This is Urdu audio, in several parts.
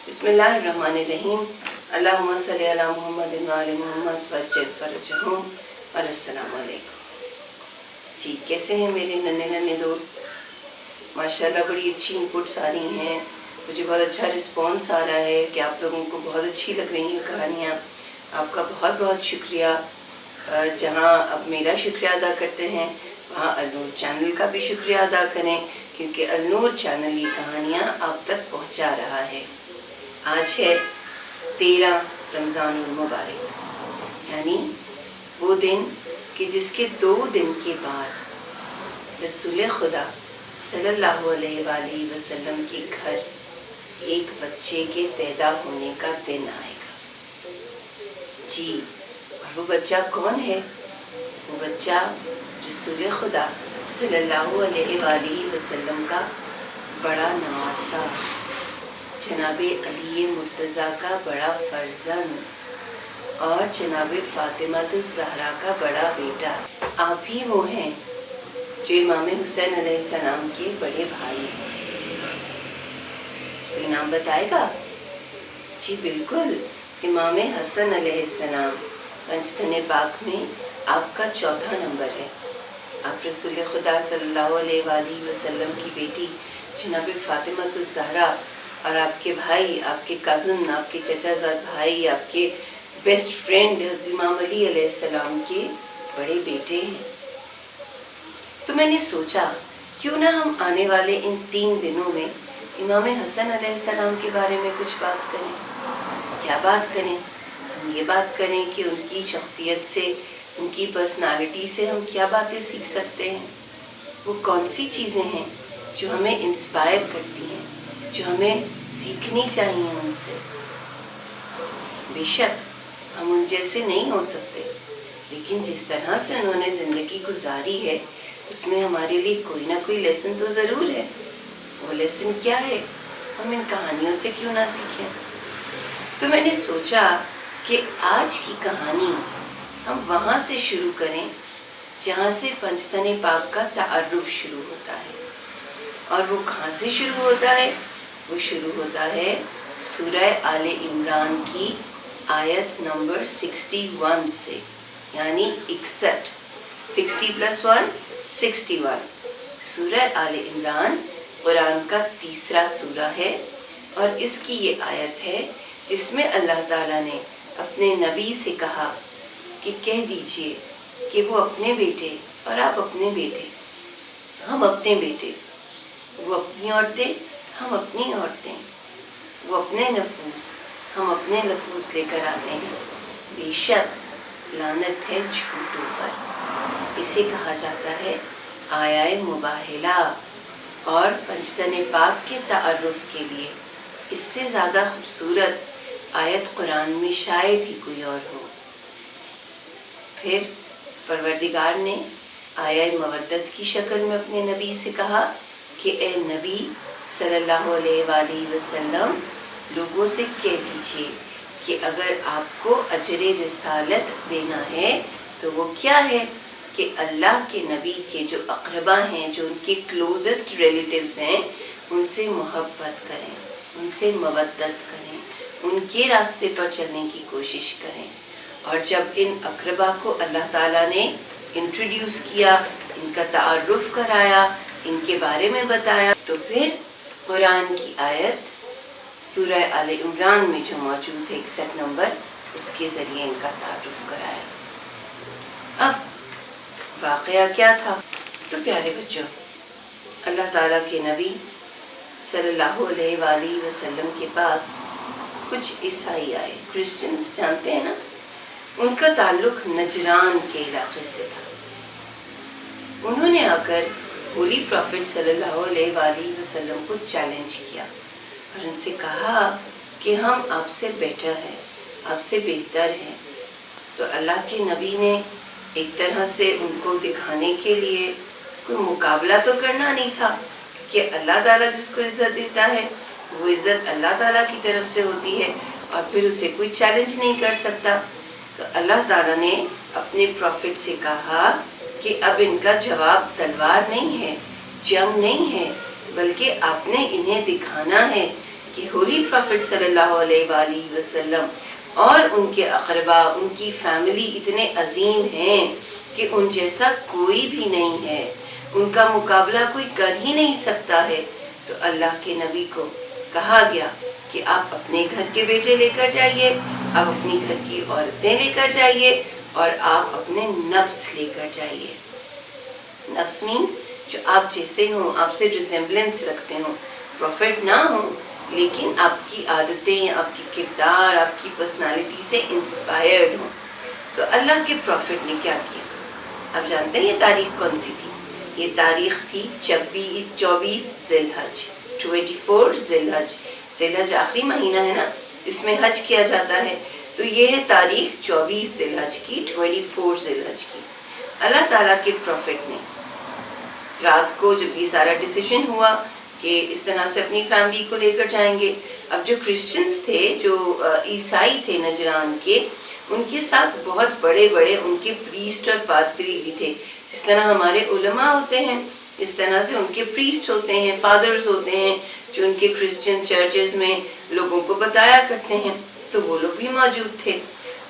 بسم اللہ الرحمن الرحیم اللہم صلی علی محمد و آل محمد وعجل فرجہم اور السلام علیکم۔ جی کیسے ہیں میرے ننے دوست؟ ماشاءاللہ بڑی اچھی انپٹس آ رہی ہیں، مجھے بہت اچھا رسپانس آ رہا ہے کہ آپ لوگوں کو بہت اچھی لگ رہی ہیں کہانیاں۔ آپ کا بہت بہت شکریہ۔ جہاں آپ میرا شکریہ ادا کرتے ہیں وہاں النور چینل کا بھی شکریہ ادا کریں، کیونکہ النور چینل یہ کہانیاں آپ تک پہنچا رہا ہے۔ آج ہے 13 رمضان المبارک، یعنی وہ دن کہ جس کے 2 دن کے بعد رسول خدا صلی اللہ علیہ وآلہ وسلم کے گھر ایک بچے کے پیدا ہونے کا دن آئے گا۔ جی، اور وہ بچہ کون ہے؟ وہ بچہ رسول خدا صلی اللہ علیہ وآلہ وسلم کا بڑا نواسا، جناب علی مرتضیٰ کا بڑا فرزند اور جناب فاطمہ الزہرا کا بڑا بیٹا۔ آپ ہی وہ ہیں جو امام حسین علیہ السلام کے بڑے بھائی ہیں۔ کوئی نام بتائے گا؟ جی بالکل، امام حسن علیہ السلام۔ پنجتن پاک میں آپ کا 4تھا نمبر ہے۔ آپ رسول خدا صلی اللہ علیہ وآلہ وسلم کی بیٹی جناب فاطمہ الزہرا اور آپ کے بھائی، آپ کے کزن، آپ کے چچا زاد بھائی، آپ کے بیسٹ فرینڈ امام علی علیہ السلام کے بڑے بیٹے ہیں۔ تو میں نے سوچا کیوں نہ ہم آنے والے ان 3 دنوں میں امام حسن علیہ السلام کے بارے میں کچھ بات کریں۔ کیا بات کریں؟ ہم یہ بات کریں کہ ان کی شخصیت سے، ان کی پرسنالٹی سے ہم کیا باتیں سیکھ سکتے ہیں، وہ کون سی چیزیں ہیں جو ہمیں انسپائر کرتی ہیں، جو ہمیں سیکھنی چاہیے ان سے۔ بے شک ہم ان جیسے نہیں ہو سکتے، لیکن جس طرح سے انہوں نے زندگی گزاری ہے اس میں ہمارے لیے کوئی نہ کوئی لیسن تو ضرور ہے۔ وہ لیسن کیا ہے؟ ہم ان کہانیوں سے کیوں نہ سیکھیں؟ تو میں نے سوچا کہ آج کی کہانی ہم وہاں سے شروع کریں جہاں سے پنجتن پاک کا تعارف شروع ہوتا ہے۔ اور وہ کہاں سے شروع ہوتا ہے؟ وہ شروع ہوتا ہے سورہ آل عمران کی آیت نمبر 61 سے، یعنی 61۔ 60+1 61۔ سورہ آل عمران قرآن کا 3را سورہ ہے، اور اس کی یہ آیت ہے جس میں اللہ تعالیٰ نے اپنے نبی سے کہا کہ کہہ دیجئے کہ وہ اپنے بیٹے اور آپ اپنے بیٹے، ہم اپنے بیٹے، وہ اپنی عورتیں ہم اپنی عورتیں، وہ اپنے نفوس ہم اپنے نفوس لے کر آتے ہیں۔ بے شک لعنت ہے جھوٹوں پر۔ اسے کہا جاتا ہے آیہ مباہلہ، اور پنجتن پاک کے تعارف کے لیے اس سے زیادہ خوبصورت آیت قرآن میں شاید ہی کوئی اور ہو۔ پھر پروردگار نے آیہ مودت کی شکل میں اپنے نبی سے کہا کہ اے نبی صلی اللہ علیہ وآلہ وسلم، لوگوں سے کہہ دیجئے کہ اگر آپ کو اجر رسالت دینا ہے تو وہ کیا ہے کہ اللہ کے نبی کے جو اقربا ہیں، جو ان کے کلوزسٹ ریلیٹیوز ہیں، ان سے محبت کریں، ان سے مودت کریں، ان کے راستے پر چلنے کی کوشش کریں۔ اور جب ان اقربا کو اللہ تعالیٰ نے انٹروڈیوس کیا، ان کا تعارف کرایا، ان کے بارے میں بتایا، تو پھر قرآن کی آیت سورہ آل عمران میں جو موجود ہے 61 نمبر، اس کے ذریعے ان کا تعارف کرایا۔ اب واقعہ کیا تھا؟ تو پیارے بچوں، اللہ تعالیٰ کے نبی صلی اللہ علیہ وآلہ وسلم کے پاس کچھ عیسائی آئے، کرسچنز جانتے ہیں نا، ان کا تعلق نجران کے علاقے سے تھا۔ انہوں نے آ کر ہولی پروفٹ صلی اللہ علیہ وآلہ وسلم کو چیلنج کیا اور ان سے کہا کہ ہم آپ سے بیٹر ہیں، آپ سے بہتر ہیں۔ تو اللہ کے نبی نے ایک طرح سے ان کو دکھانے کے لیے، کوئی مقابلہ تو کرنا نہیں تھا، کہ اللہ تعالیٰ جس کو عزت دیتا ہے وہ عزت اللہ تعالیٰ کی طرف سے ہوتی ہے، اور پھر اسے کوئی چیلنج نہیں کر سکتا۔ تو اللہ تعالیٰ نے اپنے پروفٹ سے کہا کہ اب ان کا جواب تلوار نہیں ہے، جنگ نہیں ہے، بلکہ آپ نے انہیں دکھانا ہے کہ ہولی پروفٹ صلی اللہ علیہ وآلہ وسلم اور ان کے اقربا، ان کی فیملی اتنے عظیم ہیں کہ ان جیسا کوئی بھی نہیں ہے، ان کا مقابلہ کوئی کر ہی نہیں سکتا ہے. تو اللہ کے نبی کو کہا گیا کہ آپ اپنے گھر کے بیٹے لے کر جائیے، آپ اپنی گھر کی عورتیں لے کر جائیے، اور آپ اپنے نفس لے کر جائیے. نفس مینز جو آپ جیسے ہوں، آپ سے ریزمبلنس رکھتے ہوں، پروفٹ نہ ہوں لیکن آپ کی عادتیں، آپ کی کردار، آپ کی پرسنالٹی سے انسپائرڈ ہوں. تو اللہ کے پروفٹ نے کیا کیا؟ آپ جانتے ہیں یہ تاریخ کون سی تھی؟ یہ تاریخ تھی 24 ذی الحج، 24 ذی الحج. ذی الحج آخری مہینہ ہے نا، اس میں حج کیا جاتا ہے. تو یہ ہے تاریخ 24 ذی الحج کی، 24 ذی الحج کی. اللہ تعالیٰ کے پروفٹ نے رات کو جب یہ سارا ڈیسیجن ہوا کہ اس طرح سے اپنی فیملی کو لے کر جائیں گے، اب جو کرسچنز تھے، جو عیسائی تھے نجران کے، ان کے ساتھ بہت بڑے بڑے ان کے پریسٹ اور پادری بھی تھے. جس طرح ہمارے علماء ہوتے ہیں اس طرح سے ان کے پریسٹ ہوتے ہیں، فادرز ہوتے ہیں، جو ان کے کرسچن چرچز میں لوگوں کو بتایا کرتے ہیں. تو وہ لوگ بھی موجود تھے.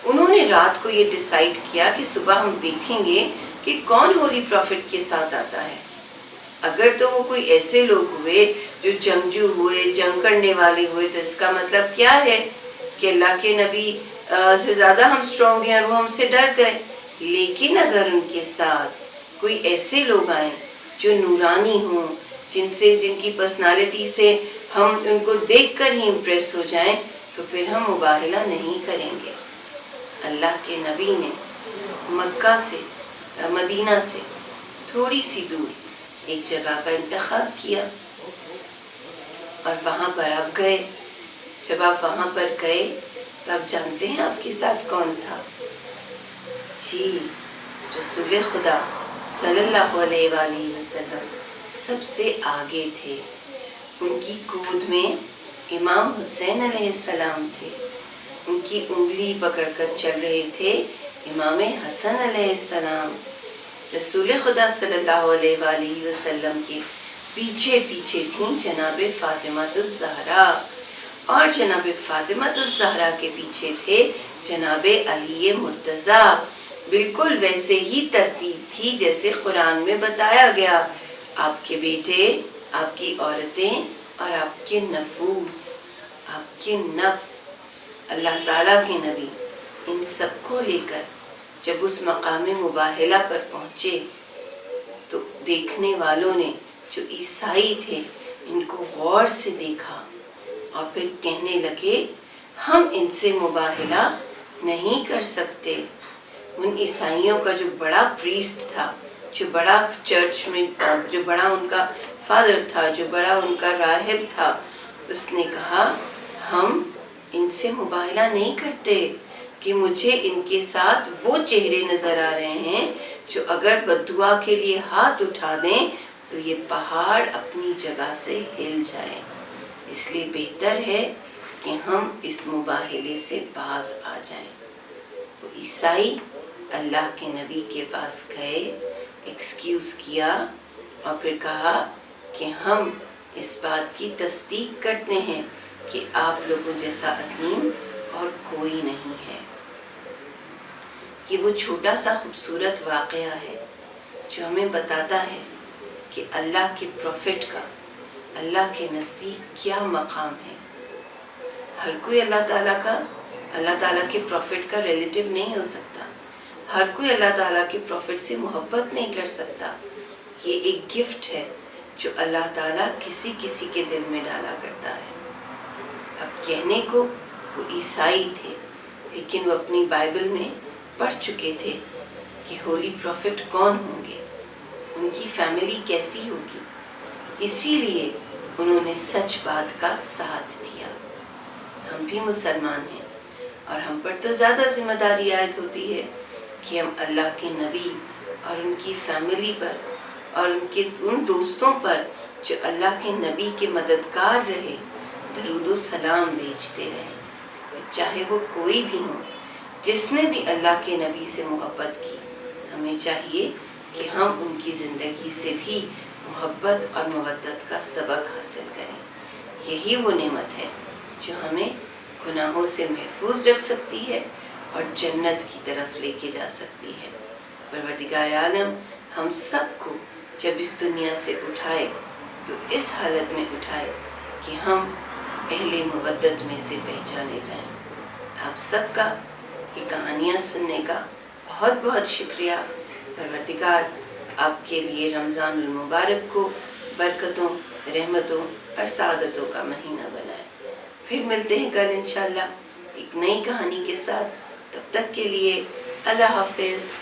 انہوں نے رات کو یہ ڈیسائیڈ کیا کہ صبح ہم دیکھیں گے کہ کون ہولی پروفٹ کے ساتھ آتا ہے. اگر تو وہ کوئی ایسے لوگ ہوئے جو جنگجو ہوئے، جنگ کرنے والے ہوئے، تو اس کا مطلب کیا ہے کہ اللہ کے نبی سے زیادہ ہم اسٹرانگ ہیں اور وہ ہم سے ڈر گئے. لیکن اگر ان کے ساتھ کوئی ایسے لوگ آئیں جو نورانی ہوں، جن کی پرسنالٹی سے ہم ان کو دیکھ کر ہی امپریس ہو جائیں، تو پھر ہم مباہلہ نہیں کریں گے. اللہ کے نبی نے مکہ سے، مدینہ سے تھوڑی سی دور ایک جگہ کا انتخاب کیا اور وہاں پر آپ گئے. جب آپ وہاں پر گئے تو آپ جانتے ہیں آپ کے ساتھ کون تھا؟ جی، رسول خدا صلی اللہ علیہ وآلہ وسلم سب سے آگے تھے. ان کی گود میں امام حسین علیہ السلام تھے. ان کی انگلی پکڑ کر چل رہے تھے امام حسن علیہ السلام. رسول خدا صلی اللہ علیہ وآلہ وسلم کے پیچھے پیچھے تھیں جناب فاطمہ الزہرا، اور جناب فاطمہ الزہرا کے پیچھے تھے جناب علی مرتضیٰ. بالکل ویسے ہی ترتیب تھی جیسے قرآن میں بتایا گیا. آپ کے بیٹے، آپ کی عورتیں اور آپ کے نفوس، آپ کے نفس. اللہ تعالیٰ کے نبی ان سب کو لے کر جب اس مقام مباہلہ پر پہنچے تو دیکھنے والوں نے جو عیسائی تھے ان کو غور سے دیکھا اور پھر کہنے لگے ہم ان سے مباہلہ نہیں کر سکتے. ان عیسائیوں کا جو بڑا پریسٹ تھا، جو بڑا چرچ میں، جو بڑا ان کا فادر تھا، جو بڑا ان کا راہب تھا، اس نے کہا ہم ان سے مباہلہ نہیں کرتے کہ مجھے ان کے ساتھ وہ چہرے نظر آ رہے ہیں جو اگر بددعا کے لیے ہاتھ اٹھا دیں تو یہ پہاڑ اپنی جگہ سے ہل جائے. اس لیے بہتر ہے کہ ہم اس مباہلے سے باز آ جائیں. وہ عیسائی اللہ کے نبی کے پاس گئے، ایکسکیوز کیا اور پھر کہا کہ ہم اس بات کی تصدیق کرتے ہیں کہ آپ لوگوں جیسا عظیم اور کوئی نہیں ہے. یہ وہ چھوٹا سا خوبصورت واقعہ ہے جو ہمیں بتاتا ہے کہ اللہ کے پروفٹ کا اللہ کے نزدیک کیا مقام ہے. ہر کوئی اللہ تعالیٰ کے پروفٹ کا ریلیٹیو نہیں ہو سکتا. ہر کوئی اللہ تعالیٰ کے پروفٹ سے محبت نہیں کر سکتا. یہ ایک گفٹ ہے جو اللہ تعالیٰ کسی کسی کے دل میں ڈالا کرتا ہے. اب کہنے کو وہ عیسائی تھے لیکن وہ اپنی بائبل میں پڑھ چکے تھے کہ ہولی پروفٹ کون ہوں گے، ان کی فیملی کیسی ہوگی. اسی لیے انہوں نے سچ بات کا ساتھ دیا. ہم بھی مسلمان ہیں اور ہم پر تو زیادہ ذمہ داری عائد ہوتی ہے کہ ہم اللہ کے نبی اور ان کی فیملی پر اور ان دوستوں پر جو اللہ کے نبی کے مددگار رہے درود و سلام بھیجتے رہیں. چاہے وہ کوئی بھی ہو، جس نے بھی اللہ کے نبی سے محبت کی، ہمیں چاہیے کہ ہم ان کی زندگی سے بھی محبت اور مودت کا سبق حاصل کریں. یہی وہ نعمت ہے جو ہمیں گناہوں سے محفوظ رکھ سکتی ہے اور جنت کی طرف لے کے جا سکتی ہے۔ پروردگار عالم ہم سب کو جب اس دنیا سے اٹھائے تو اس حالت میں اٹھائے کہ ہم اہل مودت میں سے پہچانے جائیں۔ آپ سب کا یہ کہانیاں سننے کا بہت بہت شکریہ۔ پروردگار آپ کے لیے رمضان المبارک کو برکتوں، رحمتوں اور سعادتوں کا مہینہ بنائے۔ پھر ملتے ہیں کل انشاءاللہ ایک نئی کہانی کے ساتھ۔ تب تک کے لیے اللہ حافظ۔